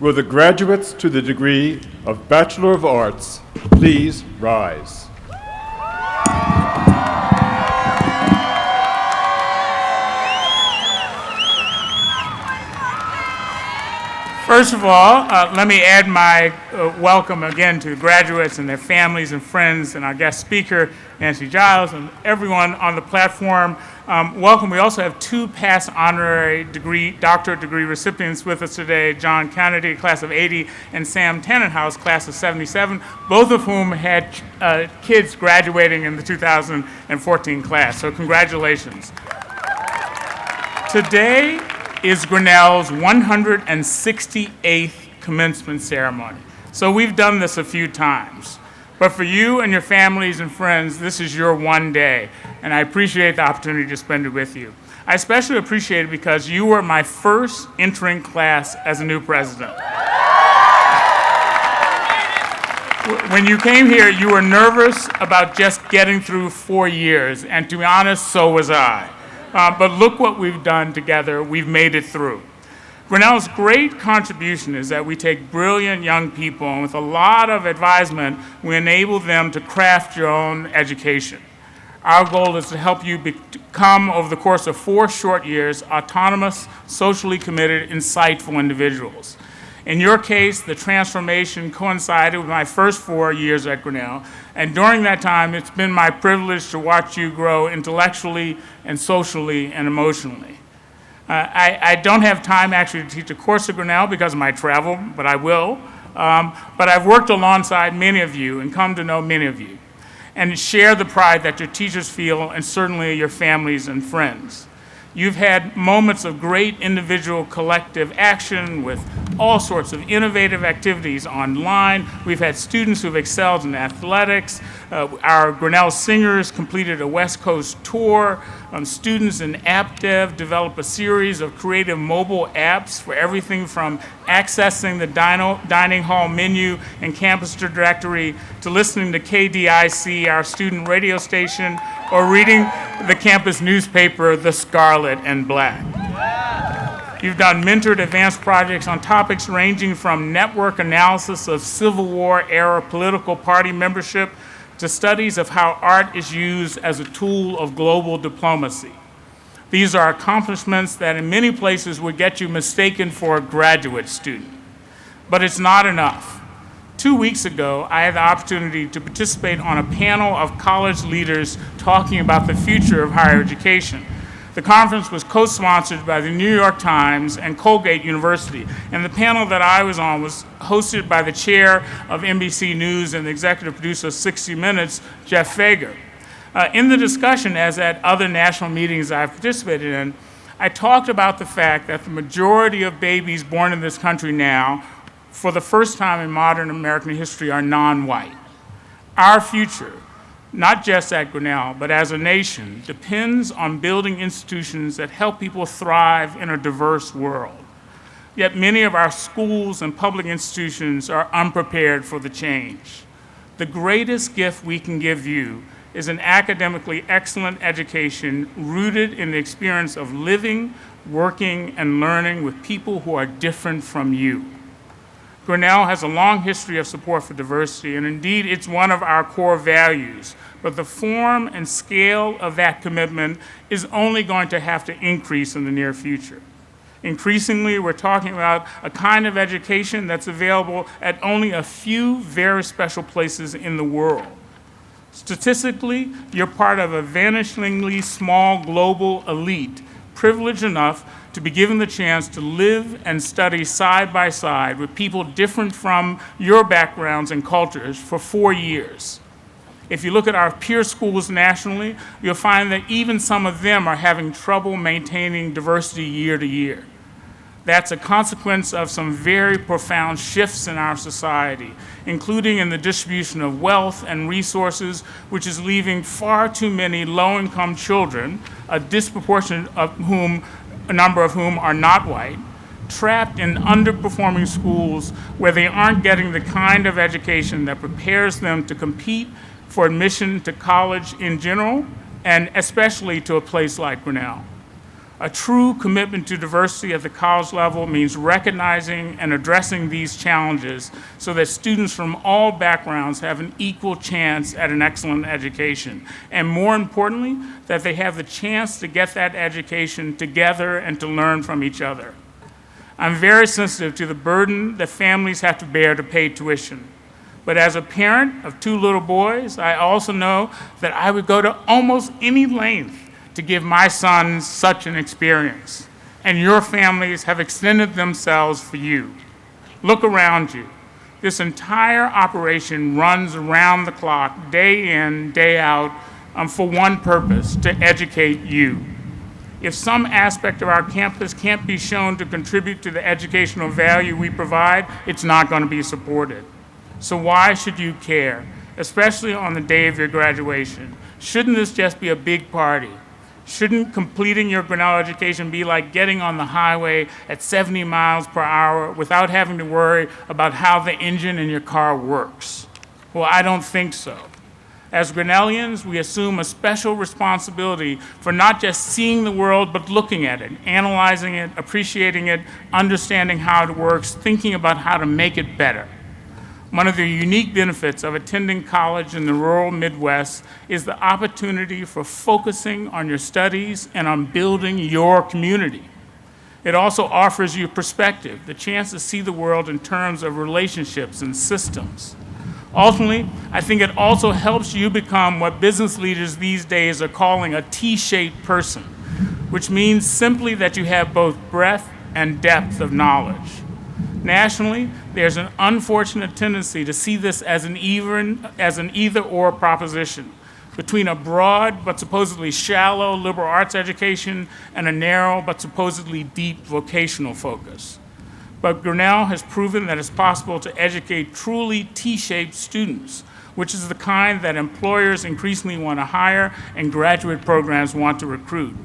Will the graduates to the degree of Bachelor of Arts please rise? First of all, let me add my welcome again to the graduates and their families and friends and our guest speaker, Nancy Giles, and everyone on the platform. Welcome. We also have two past honorary doctorate degree recipients with us today, John Kennedy, class of 80, and Sam Tannenhouse, class of 77, both of whom had kids graduating in the 2014 class. So congratulations. Today is Grinnell's 168th commencement ceremony. So we've done this a few times. But for you and your families and friends, this is your one day, and I appreciate the opportunity to spend it with you. I especially appreciate it because you were my first entering class as a new president. When you came here, you were nervous about just getting through 4 years, and to be honest, so was I. But look what we've done together. We've made it through. Grinnell's great contribution is that we take brilliant young people, and with a lot of advisement, we enable them to craft your own education. Our goal is to help you become, over the course of 4 short years, autonomous, socially committed, insightful individuals. In your case, the transformation coincided with my first 4 years at Grinnell, and during that time, it's been my privilege to watch you grow intellectually and socially and emotionally. I don't have time actually to teach a course at Grinnell because of my travel, but I will. But I've worked alongside many of you and come to know many of you, and share the pride that your teachers feel, and certainly your families and friends. You've had moments of great individual collective action with all sorts of innovative activities online. We've had students who've excelled in athletics. Our Grinnell singers completed a West Coast tour. Students in app dev developed a series of creative mobile apps for everything from accessing the dining hall menu and campus directory to listening to KDIC, our student radio station, or reading the campus newspaper, The Scarlet and Black. You've done mentored advanced projects on topics ranging from network analysis of Civil War era political party membership to studies of how art is used as a tool of global diplomacy. These are accomplishments that in many places would get you mistaken for a graduate student. But it's not enough. 2 weeks ago, I had the opportunity to participate on a panel of college leaders talking about the future of higher education. The conference was co-sponsored by the New York Times and Colgate University, and the panel that I was on was hosted by the chair of NBC News and the executive producer of 60 Minutes, Jeff Fager. In the discussion, as at other national meetings I've participated in, I talked about the fact that the majority of babies born in this country now, for the first time in modern American history, are non-white. Our future, not just at Grinnell, but as a nation, depends on building institutions that help people thrive in a diverse world. Yet many of our schools and public institutions are unprepared for the change. The greatest gift we can give you is an academically excellent education rooted in the experience of living, working, and learning with people who are different from you. Grinnell has a long history of support for diversity, and indeed it's one of our core values. But the form and scale of that commitment is only going to have to increase in the near future. Increasingly, we're talking about a kind of education that's available at only a few very special places in the world. Statistically, you're part of a vanishingly small global elite, privileged enough to be given the chance to live and study side by side with people different from your backgrounds and cultures for 4 years. If you look at our peer schools nationally, you'll find that even some of them are having trouble maintaining diversity year to year. That's a consequence of some very profound shifts in our society, including in the distribution of wealth and resources, which is leaving far too many low-income children, a disproportionate number of whom are not white, trapped in underperforming schools where they aren't getting the kind of education that prepares them to compete for admission to college in general, and especially to a place like Grinnell. A true commitment to diversity at the college level means recognizing and addressing these challenges so that students from all backgrounds have an equal chance at an excellent education. And more importantly, that they have the chance to get that education together and to learn from each other. I'm very sensitive to the burden that families have to bear to pay tuition. But as a parent of 2 little boys, I also know that I would go to almost any length to give my sons such an experience. And your families have extended themselves for you. Look around you. This entire operation runs around the clock, day in, day out, for one purpose, to educate you. If some aspect of our campus can't be shown to contribute to the educational value we provide, it's not going to be supported. So why should you care, especially on the day of your graduation? Shouldn't this just be a big party? Shouldn't completing your Grinnell education be like getting on the highway at 70 miles per hour without having to worry about how the engine in your car works? Well, I don't think so. As Grinnellians, we assume a special responsibility for not just seeing the world, but looking at it, analyzing it, appreciating it, understanding how it works, thinking about how to make it better. One of the unique benefits of attending college in the rural Midwest is the opportunity for focusing on your studies and on building your community. It also offers you perspective, the chance to see the world in terms of relationships and systems. Ultimately, I think it also helps you become what business leaders these days are calling a T-shaped person, which means simply that you have both breadth and depth of knowledge. Nationally, there's an unfortunate tendency to see this as an either-or proposition between a broad but supposedly shallow liberal arts education and a narrow but supposedly deep vocational focus. But Grinnell has proven that it's possible to educate truly T-shaped students, which is the kind that employers increasingly want to hire and graduate programs want to recruit.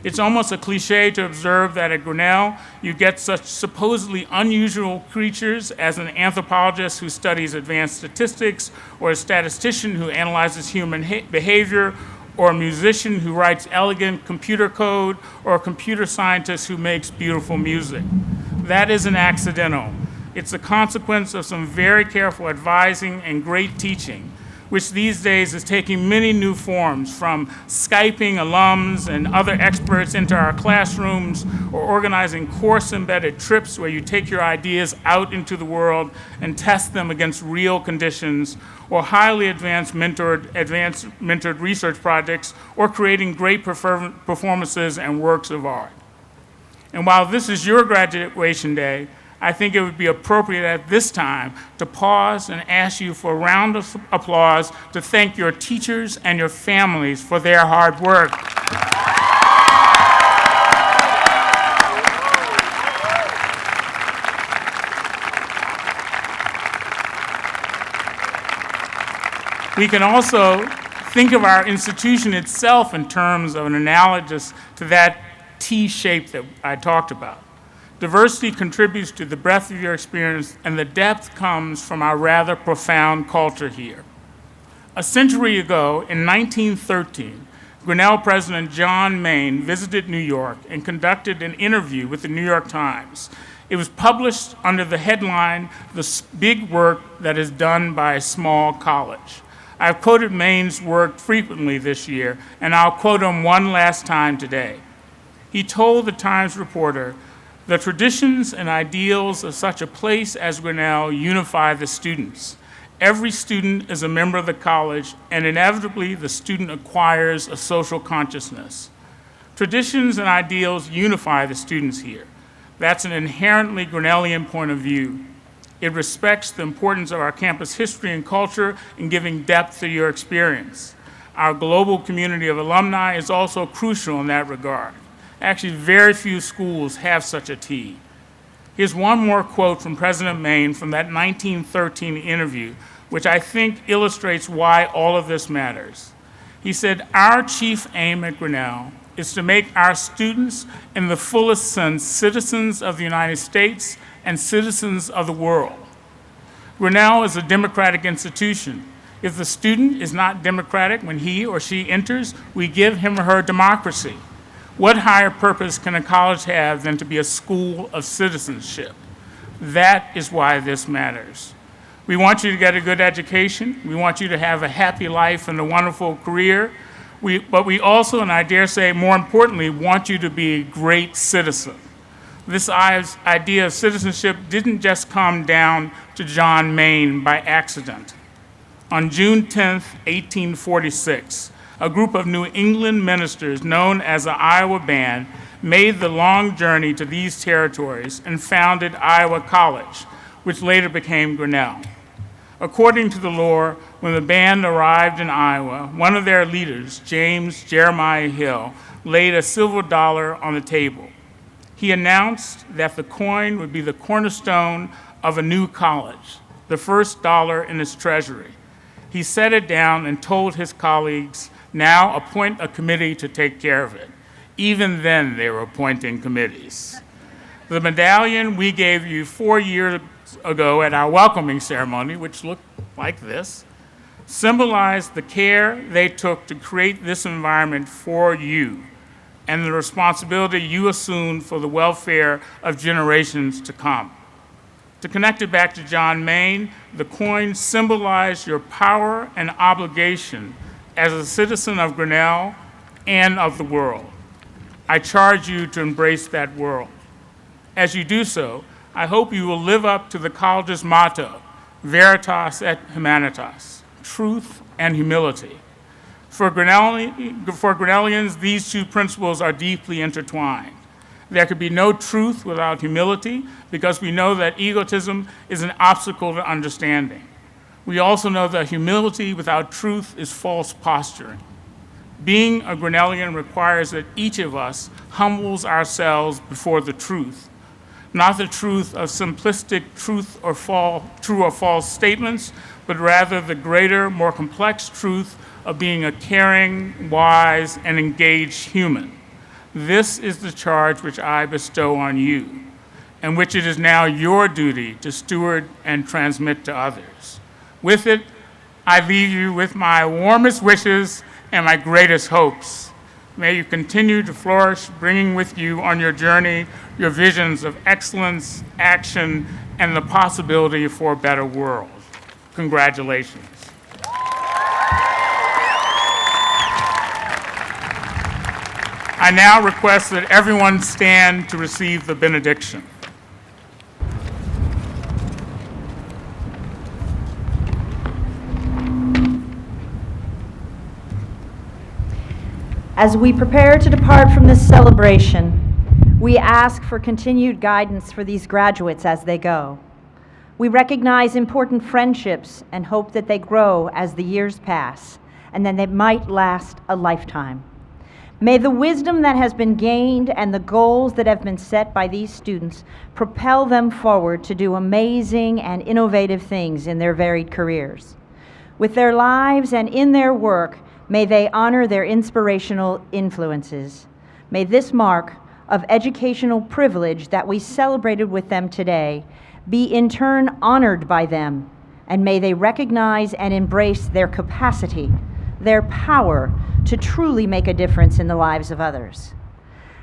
It's almost a cliche to observe that at Grinnell, you get such supposedly unusual creatures as an anthropologist who studies advanced statistics, or a statistician who analyzes human behavior, or a musician who writes elegant computer code, or a computer scientist who makes beautiful music. That isn't accidental. It's a consequence of some very careful advising and great teaching, which these days is taking many new forms, from Skyping alums and other experts into our classrooms, or organizing course-embedded trips where you take your ideas out into the world and test them against real conditions, or highly advanced mentored research projects, or creating great performances and works of art. And while this is your graduation day, I think it would be appropriate at this time to pause and ask you for a round of applause to thank your teachers and your families for their hard work. We can also think of our institution itself in terms of an analogous to that T-shape that I talked about. Diversity contributes to the breadth of your experience, and the depth comes from our rather profound culture here. A century ago, in 1913, Grinnell President John Main visited New York and conducted an interview with the New York Times. It was published under the headline, "The Big Work That Is Done by a Small College." I've quoted Main's work frequently this year, and I'll quote him one last time today. He told the Times reporter, "The traditions and ideals of such a place as Grinnell unify the students. Every student is a member of the college, and inevitably the student acquires a social consciousness. Traditions and ideals unify the students here. That's an inherently Grinnellian point of view. It respects the importance of our campus history and culture in giving depth to your experience. Our global community of alumni is also crucial in that regard. Actually, very few schools have such a T." Here's one more quote from President Main from that 1913 interview, which I think illustrates why all of this matters. He said, "Our chief aim at Grinnell is to make our students, in the fullest sense, citizens of the United States and citizens of the world. Grinnell is a democratic institution. If the student is not democratic when he or she enters, we give him or her democracy. What higher purpose can a college have than to be a school of citizenship? That is why this matters. We want you to get a good education. We want you to have a happy life and a wonderful career. But we also, and I dare say more importantly, want you to be a great citizen. This idea of citizenship didn't just come down to John Main by accident. On June 10, 1846, a group of New England ministers known as the Iowa Band made the long journey to these territories and founded Iowa College, which later became Grinnell. According to the lore, when the band arrived in Iowa, one of their leaders, James Jeremiah Hill, laid a silver dollar on the table. He announced that the coin would be the cornerstone of a new college, the first dollar in its treasury. He set it down and told his colleagues, now appoint a committee to take care of it. Even then, they were appointing committees. The medallion we gave you 4 years ago at our welcoming ceremony, which looked like this, symbolized the care they took to create this environment for you and the responsibility you assumed for the welfare of generations to come. To connect it back to John Main, the coin symbolized your power and obligation as a citizen of Grinnell and of the world. I charge you to embrace that world. As you do so, I hope you will live up to the college's motto, Veritas et Humanitas, truth and humility. For Grinnellians, these two principles are deeply intertwined. There could be no truth without humility because we know that egotism is an obstacle to understanding. We also know that humility without truth is false posturing. Being a Grinnellian requires that each of us humbles ourselves before the truth, not the truth of simplistic true or false statements, but rather the greater, more complex truth of being a caring, wise, and engaged human. This is the charge which I bestow on you, and which it is now your duty to steward and transmit to others. With it, I leave you with my warmest wishes and my greatest hopes. May you continue to flourish, bringing with you on your journey your visions of excellence, action, and the possibility for a better world. Congratulations. I now request that everyone stand to receive the benediction. As we prepare to depart from this celebration, we ask for continued guidance for these graduates as they go. We recognize important friendships and hope that they grow as the years pass, and that they might last a lifetime. May the wisdom that has been gained and the goals that have been set by these students propel them forward to do amazing and innovative things in their varied careers. With their lives and in their work, may they honor their inspirational influences. May this mark of educational privilege that we celebrated with them today be in turn honored by them, and may they recognize and embrace their capacity, their power to truly make a difference in the lives of others.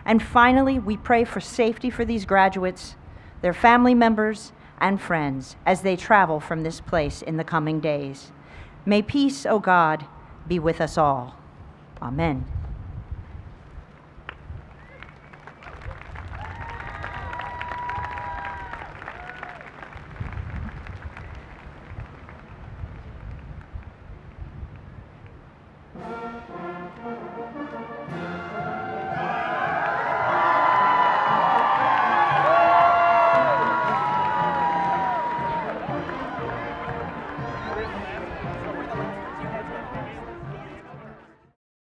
And finally, we pray for safety for these graduates, their family members, and friends as they travel from this place in the coming days. May peace, O God, be with us all. Amen.